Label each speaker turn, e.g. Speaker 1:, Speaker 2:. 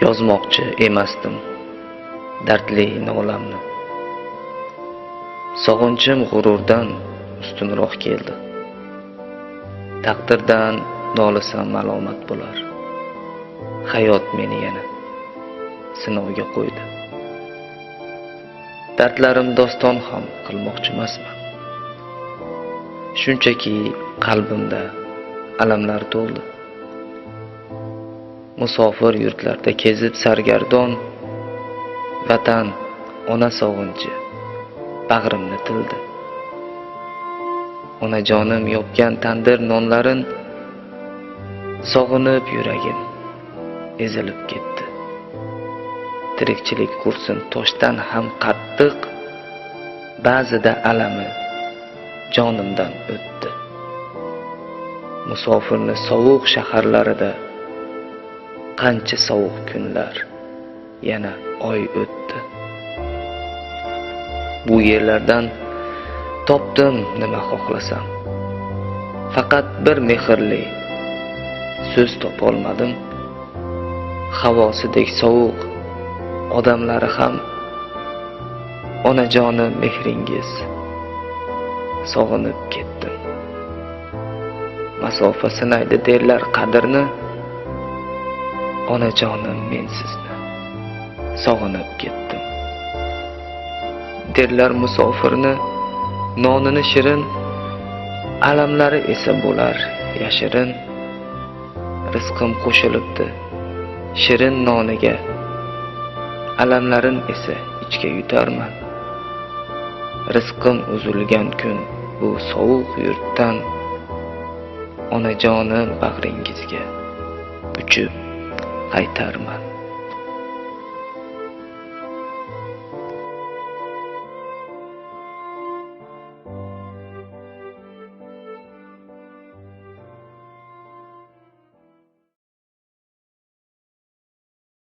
Speaker 1: Yozmoqchi emasdim dardli nolamni. Sog'inchim g'ururdan ustunroq keldi. Taqdirdan nolisam malomat bo'lar. Hayot meni yana sinovga qo'ydi. Dardlarim doston ham qilmoqchi emasman. Shunchaki qalbimda alamlar to'ldi. Musofir yurtlarda kezib sargardon, vatan, ona sog'inchi bag'rimni tildi. Onajonim yopgan tandir nonlarin sog'inib yuragim ezilib ketdi. Tirikchilik kursin toshdan ham qattiq, ba'zida alami jonimdan o'tdi. Musofirni sovuq shaharlarida qancha sovuq kunlar, yana oy o'tdi. Bu yerlardan topdim nima xohlasam. Faqat bir mehrli so'z topolmadim. Havosidek sovuq odamlari ham onajonim mehringiz sog'inib ketdim. Masofa sinaydi derlar qadrni, onajonim men sizni sog'inib ketdim. Derlar musofirni nonini shirin, alamlari esa bo'lar yashirin. Rizqim qo'shilibdi shirin noniga, alamlarin esa ichga yutarman. Rizqim uzilgan kun bu sovuq yurtdan, onajonim bag'ringizga uchib qaytarman.